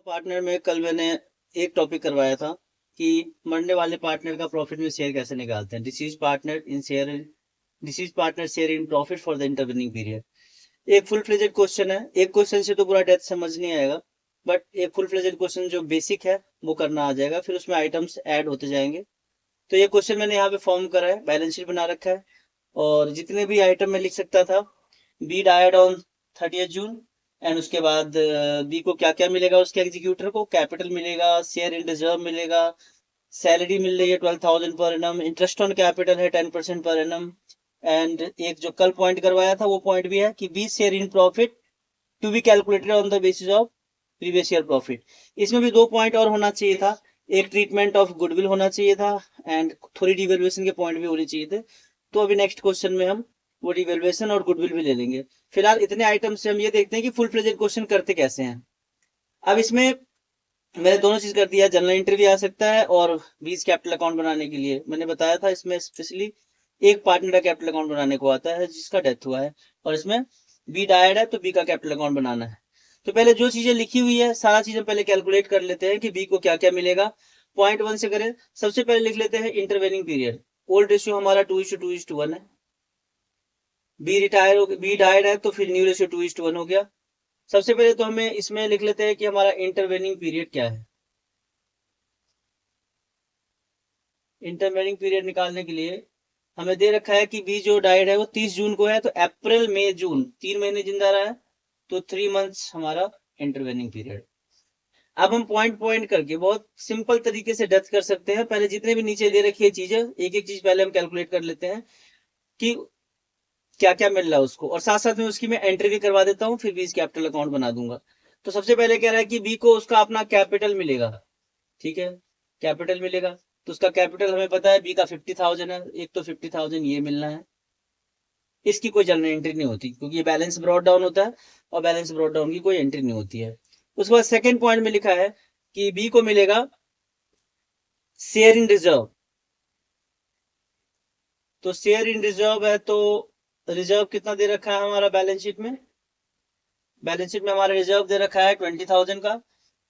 Partner में कल मैंने एक टॉपिक करवाया था कि मरने वाले पार्टनर का प्रॉफिट में शेयर कैसे निकालते हैं। Disease partner share in profit for the intervening period. एक फुल फ्लेजेड क्वेश्चन है। एक क्वेश्चन से तो पूरा डेप्थ समझ नहीं आएगा, बट एक फुल फ्लेजेड क्वेश्चन जो बेसिक है वो करना आ जाएगा, फिर उसमें आइटम्स ऐड होते जाएंगे। तो ये क्वेश्चन मैंने यहाँ पे फॉर्म करा है, बैलेंस शीट बना रखा है, और जितने भी आइटम मैं लिख सकता था B died on 30 June, and उसके बाद बी को क्या क्या मिलेगा, उसके एग्जीक्यूटर को कैपिटल मिलेगा, शेयर इन रिजर्व मिलेगा, सैलरी मिल रही है 12,000 per annum, interest on capital है 10% पर एनम, एंड एक जो कल पॉइंट करवाया था वो पॉइंट भी है कि B share in profit to be calculated on the basis of previous year profit. इसमें भी दो पॉइंट और होना चाहिए था, एक ट्रीटमेंट ऑफ गुडविल होना चाहिए था, एंड थोड़ी डिवेल्युएशन के पॉइंट भी होने चाहिए थे। तो अभी नेक्स्ट क्वेश्चन में हम वो डिवेल्युएशन और गुडविल भी ले लेंगे। फिलहाल इतने आइटम से हम ये देखते हैं कि फुल फ्लेजेड क्वेश्चन करते कैसे हैं। अब इसमें मैंने दोनों चीज कर दिया, जनरल एंट्री भी आ सकता है, और बीस कैपिटल अकाउंट बनाने के लिए मैंने बताया था इसमें स्पेशली एक पार्टनर का कैपिटल अकाउंट बनाने को आता है जिसका डेथ हुआ है, और इसमें बी डायड है तो बी का कैपिटल अकाउंट बनाना है। तो पहले जो चीजें लिखी हुई है सारा चीजें पहले कैलकुलेट कर लेते हैं कि बी को क्या क्या मिलेगा। पॉइंट वन से करें, सबसे पहले लिख लेते हैं इंटरवेनिंग पीरियड। ओल्ड रेशियो हमारा 2:2:1 है। बी डायड है तो फिर न्यू रेशियो 2:1 हो गया। सबसे पहले तो हमें इसमें लिख लेते हैं कि हमारा इंटरवेनिंग पीरियड क्या है। इंटरवेनिंग पीरियड निकालने के लिए हमें दे रखा है कि बी जो डाइड है वो 30 जून को है, तो अप्रैल मई जून 3 महीने जिंदा रहा है, तो 3 मंथ्स हमारा इंटरवेनिंग पीरियड। अब हम पॉइंट पॉइंट करके बहुत सिंपल तरीके से डेथ कर सकते हैं। पहले जितने भी नीचे दे रखी है चीजें, एक एक चीज पहले हम कैलकुलेट कर लेते हैं कि क्या क्या मिल रहा है उसको, और साथ साथ में उसकी मैं एंट्री भी करवा देता हूँ, फिर बीस कैपिटल अकाउंट बना दूंगा। तो सबसे पहले कह रहा है कि बी को उसका अपना कैपिटल मिलेगा। ठीक है, कैपिटल मिलेगा, तो उसका कैपिटल हमें पता है बी का 50,000 है, एक तो 50,000 ये मिलना है। इसकी कोई जनरल एंट्री नहीं होती क्योंकि ये बैलेंस ब्रॉट डाउन होता है, और बैलेंस ब्रॉट डाउन की कोई एंट्री नहीं होती है। उसके बाद सेकेंड पॉइंट में लिखा है कि बी को मिलेगा शेयर इन रिजर्व। तो शेयर इन रिजर्व है, तो रिजर्व कितना दे रखा है हमारा बैलेंस शीट में? बैलेंस शीट में हमारा रिजर्व दे रखा है 20,000 का,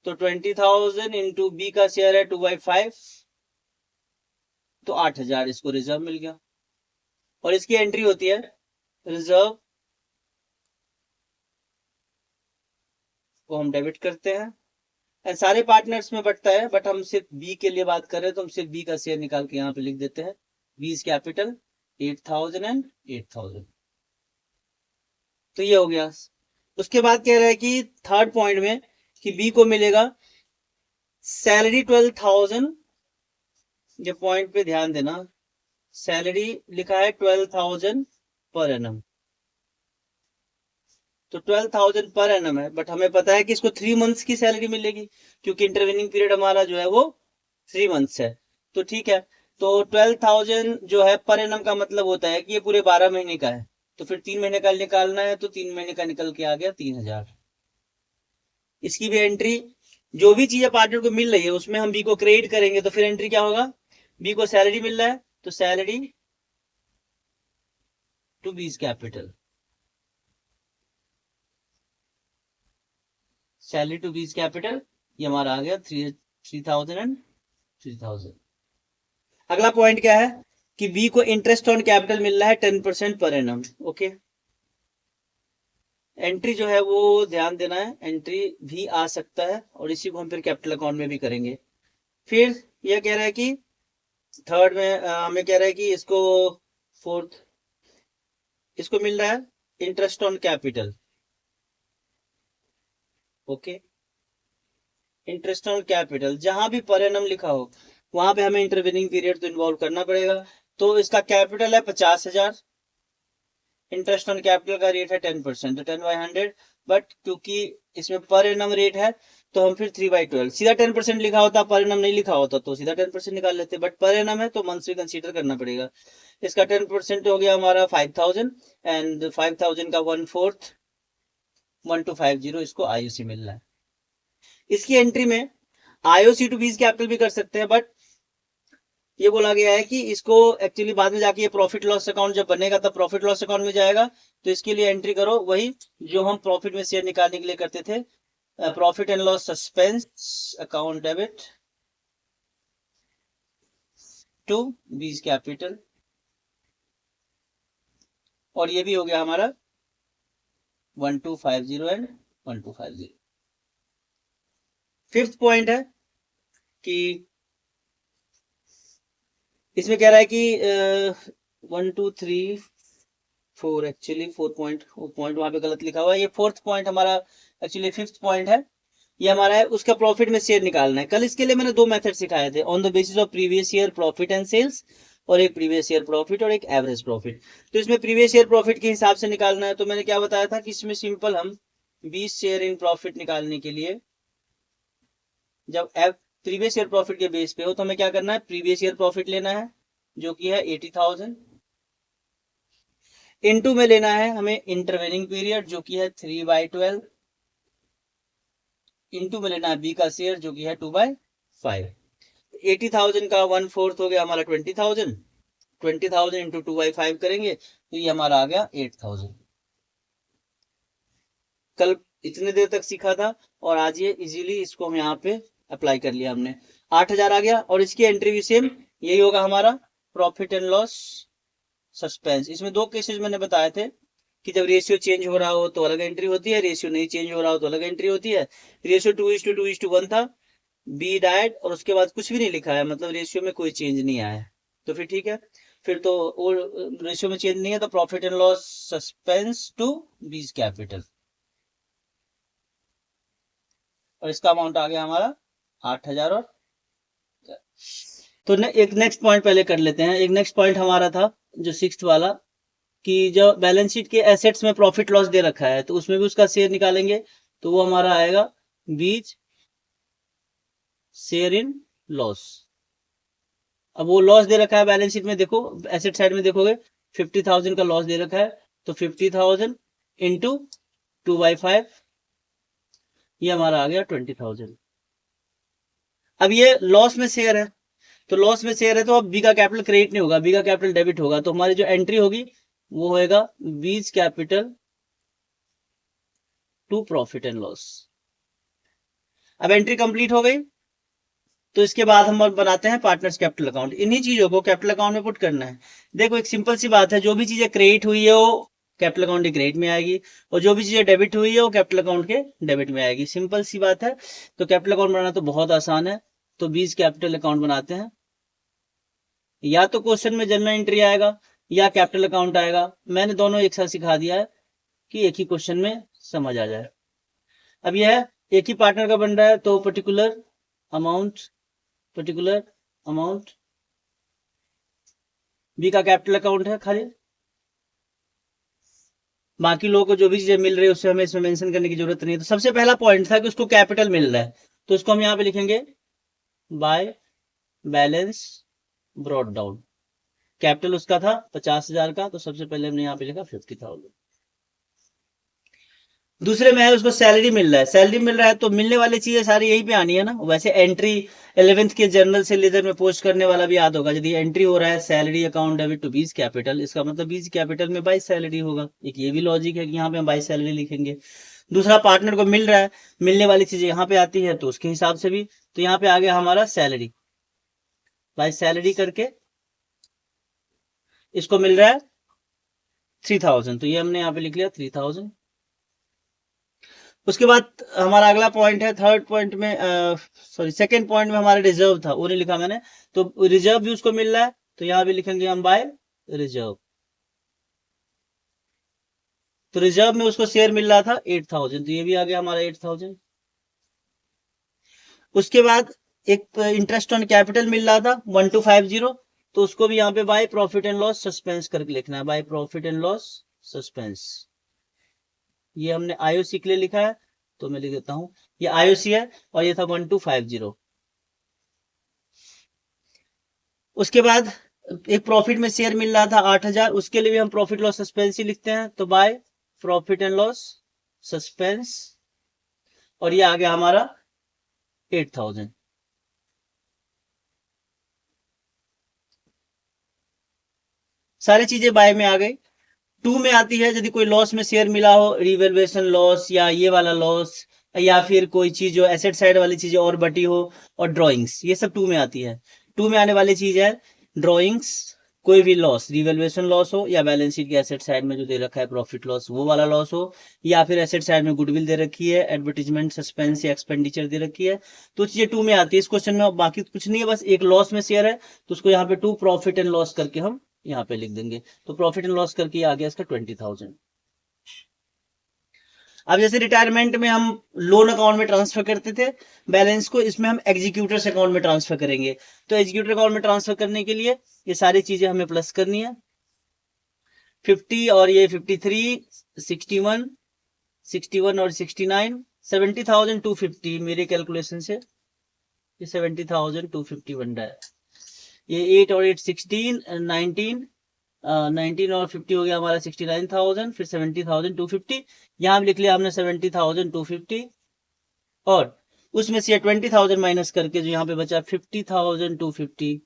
तो 20,000 इंटू बी का शेयर है 2/5, तो 8,000 इसको रिजर्व मिल गया। और इसकी एंट्री होती है रिजर्व को हम डेबिट करते हैं, एंड सारे पार्टनर्स में बटता है, बट हम सिर्फ बी के लिए बात कर रहे हैं तो हम सिर्फ बी का शेयर निकाल के यहाँ पे लिख देते हैं। बीस कैपिटल 8,000 एंड 8,000, तो ये हो गया। उसके बाद कह रहा है कि थर्ड पॉइंट में कि बी को मिलेगा सैलरी 12,000। ये पॉइंट पे ध्यान देना, सैलरी लिखा है 12,000 पर एनम, तो 12,000 पर एनम है, बट हमें पता है कि इसको 3 मंथ्स की सैलरी मिलेगी क्योंकि इंटरवेनिंग पीरियड हमारा जो है वो 3 मंथ्स है। तो ठीक है, तो 12,000 जो है पर एनम का मतलब होता है कि ये पूरे 12 महीने का है, तो फिर 3 महीने का निकालना है, तो 3 महीने का निकल के आ गया 3,000। इसकी भी एंट्री, जो भी चीजें पार्टनर को मिल रही है उसमें हम बी को क्रेडिट करेंगे, तो फिर एंट्री क्या होगा? बी को सैलरी मिल रहा है तो salary to B's capital, salary to B's capital, ये हमारा आ गया 3,000 एंड 3,000। अगला पॉइंट क्या है कि बी को इंटरेस्ट ऑन कैपिटल मिल रहा है 10% पर एनम। ओके, एंट्री जो है वो ध्यान देना है, एंट्री भी आ सकता है, और इसी को हम फिर कैपिटल अकाउंट में भी करेंगे। फिर यह कह रहा है कि थर्ड में हमें कह रहा है कि इसको फोर्थ, इसको मिल रहा है interest on capital. Okay, interest on capital जहां भी पर एनम लिखा हो वहां पे हमें इंटरवेनिंग पीरियड तो इन्वॉल्व करना पड़ेगा। तो इसका कैपिटल है 50,000, इंटरेस्ट ऑन कैपिटल का रेट है 10%, तो 10/100, बट क्योंकि इसमें पर एनम रेट है तो हम फिर 3/12, सीधा 10% लिखा होता, पर एनम नहीं लिखा होता तो सीधा 10% निकाल लेते, बट पर एनम है तो मंथली कंसीडर करना पड़ेगा। इसका 10% हो गया हमारा 5,000, एंड 5,000 का 1/4 1250 इसको आईओसी मिल रहा है। इसकी एंट्री में आईओसी टू बीज कैपिटल भी कर सकते हैं, बट ये बोला गया है कि इसको एक्चुअली बाद में जाके ये प्रॉफिट लॉस अकाउंट जब बनेगा तब प्रॉफिट लॉस अकाउंट में जाएगा, तो इसके लिए एंट्री करो वही जो हम प्रॉफिट में शेयर निकालने के लिए करते थे, profit and loss suspense account debit to B's capital, और ये भी हो गया हमारा 1250 एंड 1250। फिफ्थ पॉइंट है कि इसमें कह रहा है कि 1 2 3 4, एक्चुअली 4 पॉइंट वहां पे गलत लिखा हुआ है। ये फोर्थ पॉइंट हमारा एक्चुअली फिफ्थ पॉइंट है, ये हमारा है उसका प्रॉफिट में शेयर निकालना है। कल इसके लिए मैंने दो मेथड सिखाए थे, on the basis of previous year profit and sales, और एक प्रीवियस ईयर प्रॉफिट और एक एवरेज प्रॉफिट। तो इसमें प्रीवियस ईयर प्रॉफिट के हिसाब से निकालना है। तो मैंने क्या बताया था कि इसमें सिंपल हम 20 शेयर इन प्रॉफिट निकालने के लिए, जब प्रीवियस ईयर प्रॉफिट के बेस पे हो तो हमें क्या करना है, प्रीवियस ईयर प्रॉफिट लेना है जो कि है 80,000, इनटू में लेना है हमें इंटरवेनिंग पीरियड जो कि है 3/12, इनटू में लेना है बी का शेयर जो कि है 2/5। 80,000 का 1/4 हो गया हमारा 20,000, 20,000 इंटू 2/5 करेंगे तो ये हमारा आ गया 8,000। कल इतने देर तक सीखा था और आज ये इजीली इसको हम यहाँ पे अप्लाई कर लिया हमने, 8,000 आ गया। और इसकी एंट्री भी सेम यही होगा हमारा, प्रॉफिट एंड लॉस सस्पेंस। इसमें दो केसेस मैंने बताए थे कि जब रेशियो चेंज हो रहा हो तो अलग एंट्री होती है, रेशियो नहीं चेंज हो रहा हो तो अलग एंट्री होती है। रेशियो 2:2:1 था, बी डाइड और उसके बाद कुछ भी नहीं लिखा है, मतलब रेशियो में कोई चेंज नहीं आया है, तो फिर ठीक है। फिर तो रेशियो में चेंज नहीं है तो profit and loss suspense to B's capital, और इसका अमाउंट आ गया हमारा 8,000। और तो एक नेक्स्ट पॉइंट पहले कर लेते हैं। एक नेक्स्ट पॉइंट हमारा था जो सिक्स्थ वाला, कि जो बैलेंस शीट के एसेट्स में प्रॉफिट लॉस दे रखा है तो उसमें भी उसका शेयर निकालेंगे, तो वो हमारा आएगा बीज शेयर इन लॉस। अब वो लॉस दे रखा है बैलेंस शीट में, देखो एसेट साइड में देखोगे 50,000 का लॉस दे रखा है, तो 50,000 इंटू 2/5, ये हमारा आ गया 20,000। अब ये लॉस में शेयर है, तो लॉस में शेयर है तो अब बी का कैपिटल क्रेडिट नहीं होगा, बी का कैपिटल डेबिट होगा। तो हमारी जो एंट्री होगी वो होएगा B's capital to profit and loss. अब एंट्री कंप्लीट हो गई, तो इसके बाद हम बनाते हैं पार्टनर्स कैपिटल अकाउंट। इन्हीं चीजों को कैपिटल अकाउंट में पुट करना है। देखो एक सिंपल सी बात है, जो भी चीजें क्रेडिट हुई है वो कैपिटल अकाउंट के क्रेडिट में आएगी, और जो भी चीजें डेबिट हुई है वो कैपिटल अकाउंट के डेबिट में आएगी। सिंपल सी बात है। तो कैपिटल अकाउंट बनाना तो बहुत आसान है। तो बीज कैपिटल अकाउंट बनाते हैं, या तो क्वेश्चन में जनरल एंट्री आएगा या कैपिटल अकाउंट आएगा। मैंने दोनों एक साथ सिखा दिया है कि एक ही क्वेश्चन में समझ आ जाए। अब यह है एक ही पार्टनर का बन रहा है, तो पर्टिकुलर अमाउंट बी का कैपिटल अकाउंट है खाली, बाकी लोगों को जो भी चीजें मिल रही है उससे हमें इसमें मेंशन करने की जरूरत नहीं है। तो सबसे पहला पॉइंट था कि उसको कैपिटल मिल रहा है, तो उसको हम यहाँ पे लिखेंगे by balance brought down. Capital उसका था 50,000 का, तो सबसे पहले हमने यहाँ पे लिखा 50,000। दूसरे में है उसको सैलरी मिल रहा है, सैलरी मिल रहा है तो मिलने वाली चीजें सारी यहीं पे आनी है ना। वैसे एंट्री 11th के जर्नल से लेजर में पोस्ट करने वाला भी याद होगा, यदि एंट्री हो रहा है salary account debit to B's capital, इसका मतलब बीज कैपिटल में बाई सैलरी होगा। एक ये भी लॉजिक है कि यहाँ पे हम बाई सैलरी लिखेंगे। दूसरा पार्टनर को मिल रहा है, मिलने वाली चीजें यहाँ पे आती है तो उसके हिसाब से भी, तो यहाँ पे आ गया हमारा सैलरी, बाई सैलरी करके इसको मिल रहा है 3,000, तो ये हमने यहाँ पे लिख लिया 3,000। उसके बाद हमारा अगला पॉइंट है थर्ड पॉइंट में, सॉरी सेकंड पॉइंट में हमारा रिजर्व था, वो नहीं लिखा मैंने, तो रिजर्व भी उसको मिल रहा है, तो यहाँ भी लिखेंगे हम बाय रिजर्व। तो रिजर्व में उसको शेयर मिल रहा था 8,000, तो ये भी आ गया हमारा 8,000। उसके बाद एक इंटरेस्ट ऑन कैपिटल मिल रहा था 1250, तो उसको भी यहाँ पे by profit and loss suspense करके लिखना है, by profit and loss suspense. ये हमने आईओसी के लिए लिखा है, तो मैं लिख देता हूं ये आईओसी है, और ये था 1250। उसके बाद एक प्रॉफिट में शेयर मिल रहा था 8,000, उसके लिए भी हम प्रॉफिट लॉस सस्पेंस ही लिखते हैं, तो by profit and loss suspense, और ये आ गया हमारा 8,000। सारी चीजें बाय में आ गई। टू में आती है यदि कोई लॉस में शेयर मिला हो, रिवेल्युएशन लॉस या ये वाला लॉस या फिर कोई चीज जो एसेट साइड वाली चीजें और बटी हो, और ड्राइंग्स, ये सब 2 में आती है। 2 में आने वाली चीज है ड्राइंग्स, कोई भी लॉस, रिवैल्यूएशन लॉस हो, या बैलेंस शीट के एसेट साइड में जो दे रखा है प्रॉफिट लॉस वो वाला लॉस हो, या फिर एसेट साइड में गुडविल दे रखी है, एडवर्टीजमेंट, सस्पेंस या एक्सपेंडिचर दे रखी है, तो चीजें 2 में आती है इस क्वेश्चन में। बाकी कुछ नहीं है, बस एक लॉस में शेयर है तो उसको यहाँ पे 2 प्रॉफिट एंड लॉस करके हम यहाँ पे लिख देंगे। तो प्रॉफिट एंड लॉस करके आ गया इसका 20,000। अब जैसे रिटायरमेंट में हम लोन अकाउंट में ट्रांसफर करते थे बैलेंस को, इसमें हम एग्जीक्यूटर्स अकाउंट में ट्रांसफर करेंगे। तो एग्जीक्यूटर अकाउंट में ट्रांसफर करने के लिए ये सारी चीजें हमें प्लस करनी है। 50 और ये 53, 61, 61 और 69, 70,250 मेरे कैलकुलेशन से ये 70,250 बन रहा है। ये 8 और 8 16, 19, 19 और 50 हो गया हमारा 69,000, फिर 70,250, यहाँ भी लिख लिया हमने 70,250, और उसमें से 20,000 माइनस करके जो यहाँ पे बचा 50,250,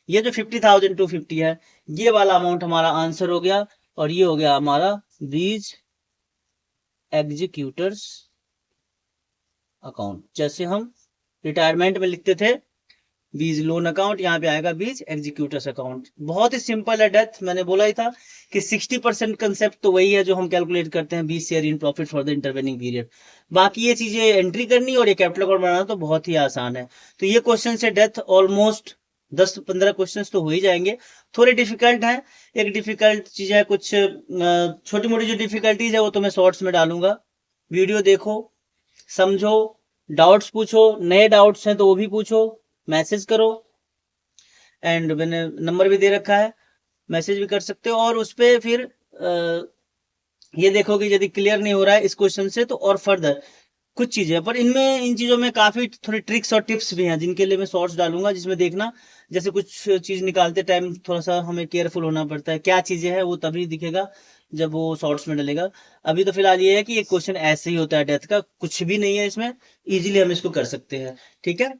ये जो 50,250 है ये वाला अमाउंट हमारा आंसर हो गया, और ये हो गया हमारा बीज एग्जीक्यूटर्स अकाउंट। जैसे हम रिटायरमेंट में लिखते थे बीज लोन अकाउंट, यहाँ पे आएगा बीज एग्जीक्यूटर्स अकाउंट। बहुत ही सिंपल है डेथ, मैंने बोला ही था कि 60% कंसेप्ट तो वही है जो हम कैलकुलेट करते हैं 20 share in profit for the intervening period. बाकी ये चीजें एंट्री करनी और ये कैपिटल अकाउंट बनाना तो बहुत ही आसान है। तो ये क्वेश्चन से डेथ ऑलमोस्ट 10-15 क्वेश्चन तो हो ही जाएंगे। थोड़े डिफिकल्ट हैं, एक डिफिकल्ट चीज है, कुछ छोटी मोटी जो डिफिकल्टीज है वो तो मैं शॉर्ट्स में डालूंगा। वीडियो देखो, समझो, डाउट्स पूछो, नए डाउट्स हैं तो वो भी पूछो, मैसेज करो, एंड मैंने नंबर भी दे रखा है, मैसेज भी कर सकते हो। और उस पर फिर ये देखो कि यदि क्लियर नहीं हो रहा है इस क्वेश्चन से तो और फर्दर कुछ चीजें, पर इनमें इन चीजों में काफी थोड़ी ट्रिक्स और टिप्स भी हैं जिनके लिए मैं शॉर्ट्स डालूंगा, जिसमें देखना जैसे कुछ चीज निकालते टाइम थोड़ा सा हमें केयरफुल होना पड़ता है, क्या चीजें हैं वो तभी दिखेगा जब वो शॉर्ट्स में डलेगा। अभी तो फिलहाल ये है कि एक क्वेश्चन ऐसे ही होता है डेथ का, कुछ भी नहीं है इसमें, इजीली हम इसको कर सकते हैं। ठीक है।